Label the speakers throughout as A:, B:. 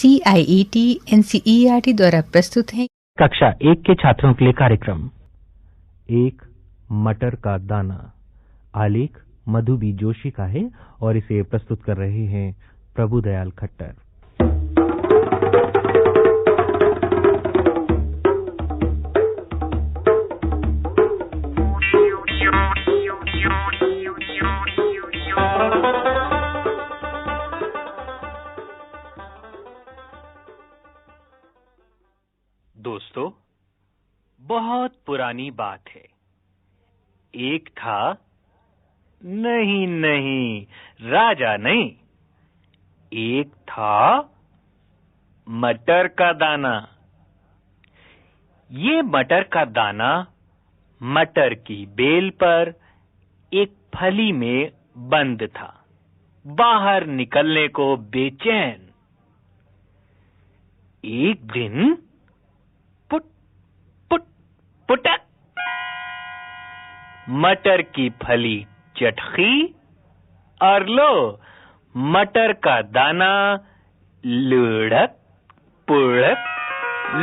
A: CIET NCERT द्वारा प्रस्तुत है
B: कक्षा 1 के छात्रों के लिए कार्यक्रम एक मटर का दाना। आलेख मधु बी जोशी का है और इसे प्रस्तुत कर रहे हैं प्रभुदयाल खट्टर।
C: दोस्तों, बहुत पुरानी बात है। एक था, नहीं, राजा नहीं, एक था मटर का दाना। ये मटर का दाना मटर की बेल पर एक फली में बंद था, बाहर निकलने को बेचैन। एक दिन पुटक, मटर की फली चटकी और लो मटर का दाना लुढ़क पुढ़क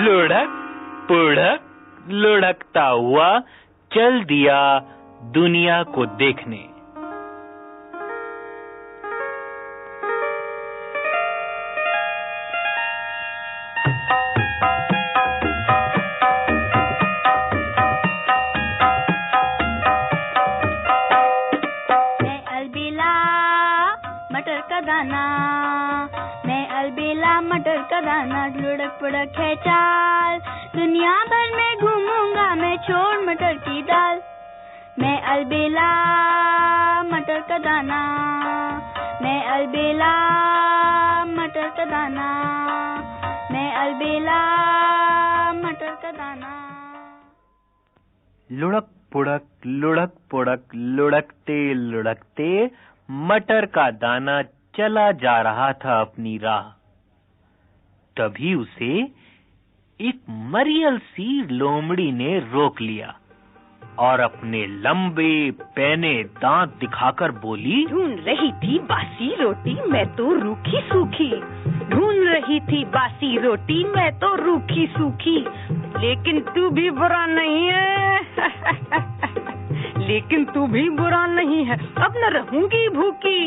C: लुढ़क पुढ़क लुढ़कता हुआ चल दिया दुनिया को देखने।
D: मैं अलबेला मटर का दाना लुढ़क पुढ़क है चाल, दुनिया भर में घूमूंगा मैं छोड़ मटर की दाल। मैं अलबेला मटर का दाना, मैं अलबेला मटर का दाना, मैं अलबेला मटर का दाना।
C: लुढ़क पुढ़क लुढ़कते लुढ़कते मटर का दाना चला जा रहा था अपनी राह। तभी उसे एक मरियल सी लोमड़ी ने रोक लिया और अपने लंबे पैने दांत दिखाकर बोली,
E: ढूंढ रही थी बासी रोटी मैं तो रूखी सूखी, ढूंढ रही थी बासी रोटी मैं तो रूखी सूखी, लेकिन तू भी बुरा नहीं है लेकिन तू भी बुरा नहीं है, अब न रहूंगी भूखी।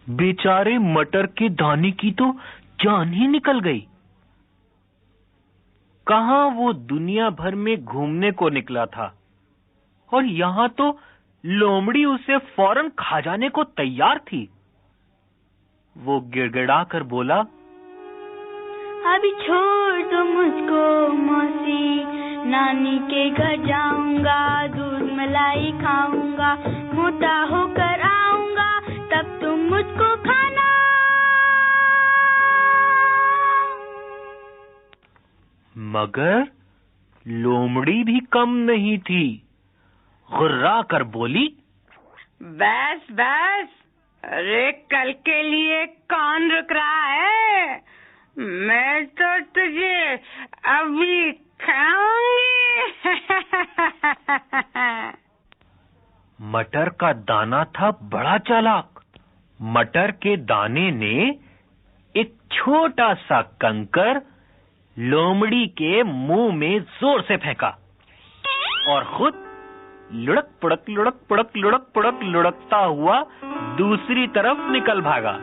C: बेचारे मटर के दाने की तो जान ही निकल गई। कहां वो दुनिया भर में घूमने को निकला था और यहां तो लोमड़ी उसे फौरन खा जाने को तैयार थी। वो गिड़गिड़ा कर बोला,
D: अभी छोड़ दो मुझको मौसी, नानी के घर जाऊंगा, दूध मलाई खाऊंगा, मोटा होकर आऊंगा, तब तुम मुझको खाना।
C: मगर लोमड़ी भी कम नहीं थी, गुर्रा कर बोली,
E: बस बस, अरे कल के लिए कौन रुक रहा है, मैं तो तुझे अभी खाऊंगी
C: मटर का दाना था बड़ा चालाक। मटर के दाने ने एक छोटा सा कंकर लोमड़ी के मुंह में जोर से फेंका और खुद लुढ़क पुढ़क लुढ़कता हुआ दूसरी तरफ निकल भागा।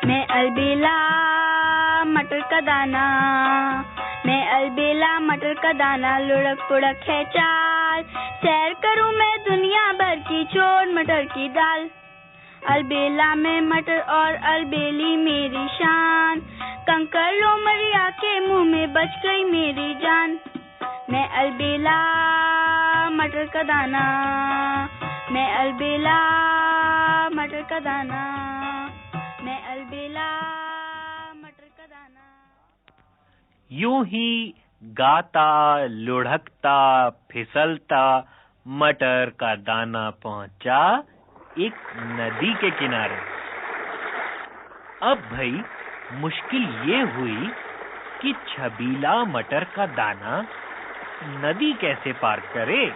D: मैं अलबेला मटर का दाना, मैं अलबेला मटर का दाना लुढ़क पुढ़क है चाल, सैर करूं मैं दुनिया भर की छोड़ मटर की दाल। अलबेला में मटर और अलबेली मेरी शान, कंकर लोमड़िया के मुंह में बच गई मेरी जान। मैं अलबेला मटर का दाना, मैं अलबेला मटर का दाना, मैं अलबेला मटर का दाना।
C: यूं ही गाता लुढ़कता फिसलता मटर का दाना पहुंचा एक नदी के किनारे। अब भाई मुश्किल ये हुई कि छबीला मटर का दाना नदी कैसे पार करे।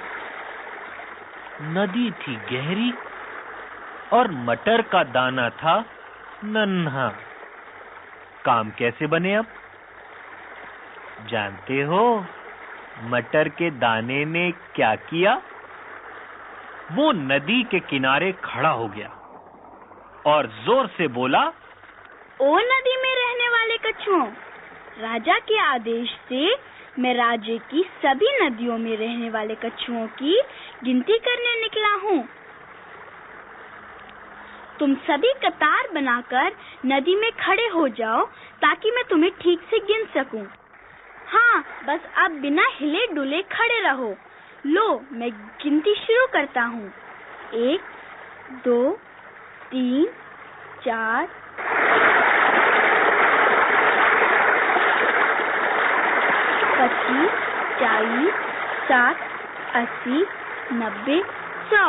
C: नदी थी गहरी और मटर का दाना था नन्हा। काम कैसे बने अब? जानते हो मटर के दाने ने क्या किया? वो नदी के किनारे खड़ा हो गया और जोर से बोला,
D: ओ नदी में रहने वाले कछुओं, राजा के आदेश से मैं राज्य की सभी नदियों में रहने वाले कछुओं की गिनती करने निकला हूँ। तुम सभी कतार बनाकर नदी में खड़े हो जाओ ताकि मैं तुम्हें ठीक से गिन सकूं। हाँ, बस अब बिना हिले डुले खड़े रहो। लो, मैं गिनती शुरू करता हूँ। 1, 2, 3, 4, 25, 40, 60, 80, 90, 100।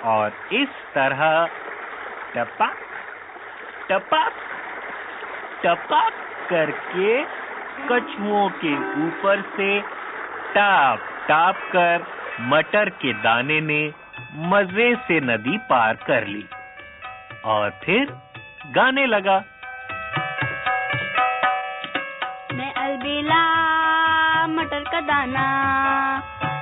C: और इस तरह टपक टपक टपक करके कछुओं के ऊपर से टाप टाप कर मटर के दाने ने मजे से नदी पार कर ली और फिर गाने लगा।
D: मैं अलबेला मटर का दाना,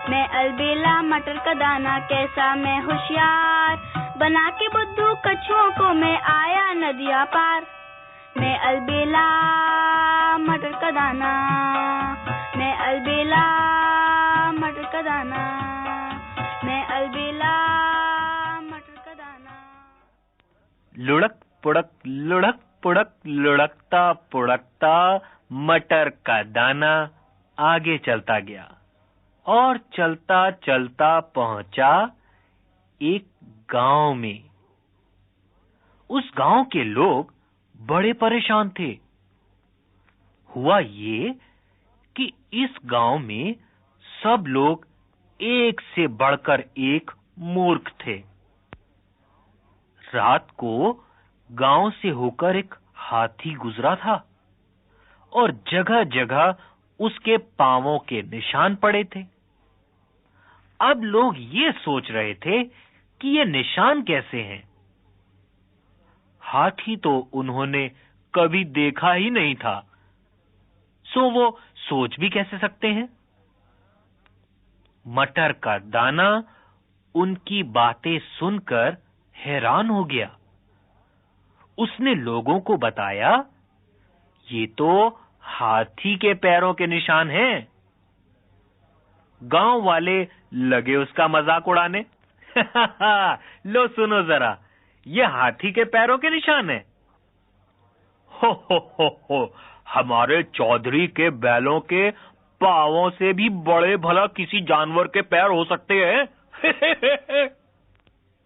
D: मैं अलबेला मटर का दाना, कैसा मैं होशियार, बना के बुद्धू कछुओं को मैं आया नदिया पार। मैं अलबेला मटर का दाना, मैं अलबेला मटर का दाना, मैं अलबेला मटर का दाना।
C: लुढ़क पुढ़क लुढ़कता पुढ़कता मटर का दाना आगे चलता गया और चलता चलता पहुंचा एक गांव में। उस गांव के लोग बड़े परेशान थे। हुआ ये कि इस गांव में सब लोग एक से बढ़कर एक मूर्ख थे। रात को गांव से होकर एक हाथी गुजरा था और जगह जगह उसके पांवों के निशान पड़े थे। अब लोग ये सोच रहे थे कि ये निशान कैसे हैं। हाथी तो उन्होंने कभी देखा ही नहीं था, सो वो सोच भी कैसे सकते हैं। मटर का दाना उनकी बातें सुनकर हैरान हो गया। उसने लोगों को बताया, ये तो हाथी के पैरों के निशान हैं। गांव वाले लगे उसका मजाक उड़ाने। लो सुनो जरा, ये हाथी के पैरों के निशान है। हो, हमारे चौधरी के बैलों के पांवों से भी बड़े भला किसी जानवर के पैर हो सकते हैं।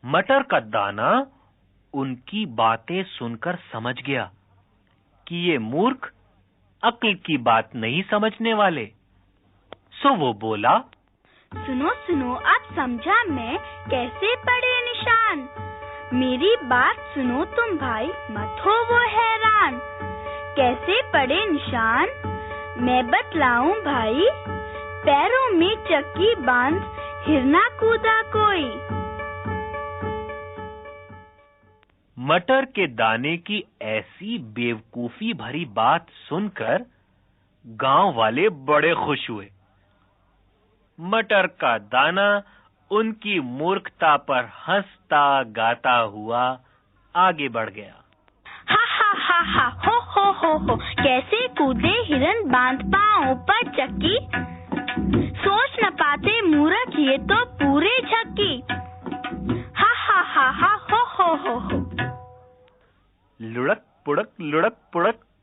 C: मटर का दाना उनकी बातें सुनकर समझ गया कि ये मूर्ख अक्ल की बात नहीं समझने वाले। सो वो बोला,
D: सुनो सुनो, अब समझा मैं कैसे पड़े निशान। मेरी बात सुनो तुम भाई, मत हो वो हैरान। कैसे पड़े निशान मैं बतलाऊं भाई, पैरों में चक्की बांध हिरना कूदा कोई।
C: मटर के दाने की ऐसी बेवकूफी भरी बात सुनकर गांव वाले बड़े खुश हुए। मटर का दाना उनकी मूर्खता पर हंसता गाता हुआ आगे बढ़ गया।
D: हा हा हा हा, हो, कैसे कूदे हिरन बांध पांव पर चक्की। सोच न पाते मूर्ख ये तो पूरे झक्की। हा हा हा हा, हो।
C: लुढ़क पुढ़क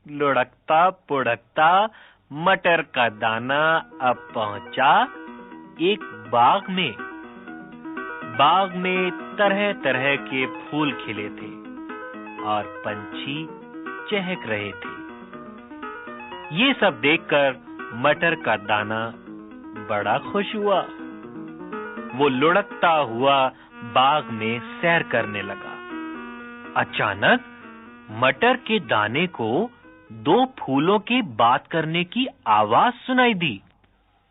C: लुढ़कता पुढ़कता मटर का दाना अब पहुंचा एक बाग में। बाग में तरह तरह के फूल खिले थे और पंछी चहक रहे थे। ये सब देखकर मटर का दाना बड़ा खुश हुआ। वो लुढ़कता हुआ बाग में सैर करने लगा। अचानक मटर के दाने को दो फूलों की बात करने की आवाज सुनाई दी।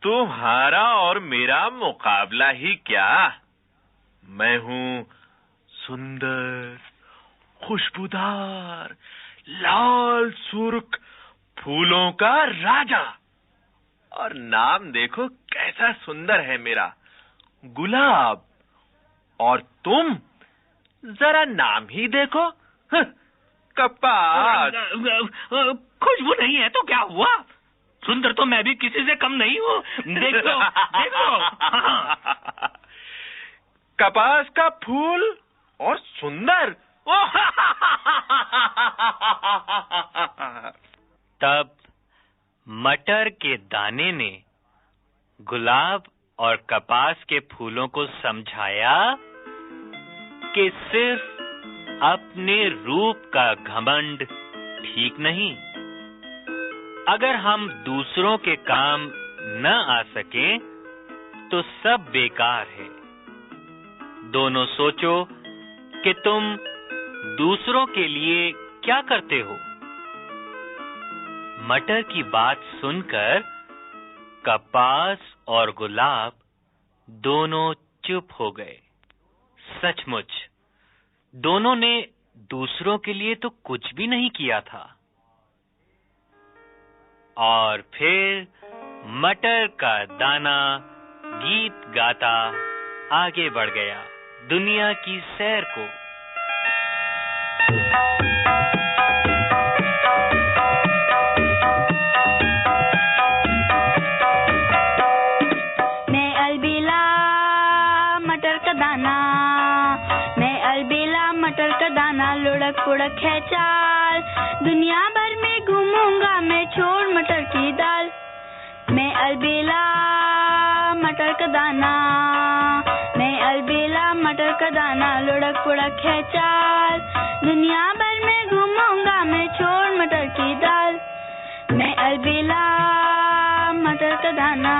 F: तुम्हारा और मेरा मुकाबला ही क्या? मैं हूँ सुंदर, खुशबूदार, लाल सुर्ख फूलों का राजा। और नाम देखो कैसा सुंदर है मेरा, गुलाब। और तुम जरा नाम ही देखो, कपास।
C: खुशबू नहीं है तो क्या हुआ? सुंदर तो मैं भी किसी से कम नहीं हूँ। देखो देखो।
F: कपास का फूल और सुंदर।
C: तब मटर के दाने ने गुलाब और कपास के फूलों को समझाया कि सिर्फ अपने रूप का घमंड ठीक नहीं। अगर हम दूसरों के काम न आ सके तो सब बेकार है। दोनों सोचो कि तुम दूसरों के लिए क्या करते हो। मटर की बात सुनकर कपास और गुलाब दोनों चुप हो गए। सचमुच दोनों ने दूसरों के लिए तो कुछ भी नहीं किया था। और फिर मटर का दाना गीत गाता आगे बढ़ गया दुनिया की सैर को।
D: मैं अलबेला मटर का दाना, मैं अलबेला मटर का दाना, लुढ़क पुढ़क है चाल, दुनिया भर में घूमूंगा मैं, छोड़ मटर की दाल। मैं अलबेला मटर का दाना, मैं अलबेला मटर का दाना, लुढ़क पुढ़क है चाल, दुनिया भर में घूमूंगा मैं, छोड़ मटर की दाल। मैं अलबेला मटर का दाना,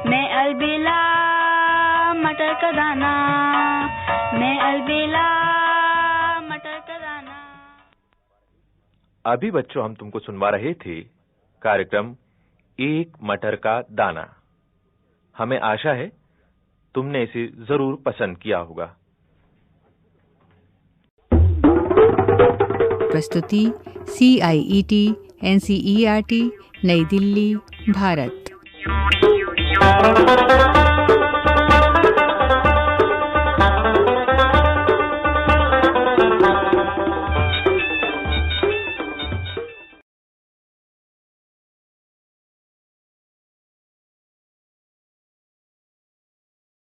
D: मैं अलबेला मटर का दाना, मैं अलबेला मटर का दाना।
F: अभी बच्चों हम तुमको सुनवा रहे थे कार्यक्रम एक मटर का दाना। हमें आशा है तुमने इसे जरूर पसंद किया होगा।
A: प्रस्तुति CIET NCERT नई दिल्ली, भारत।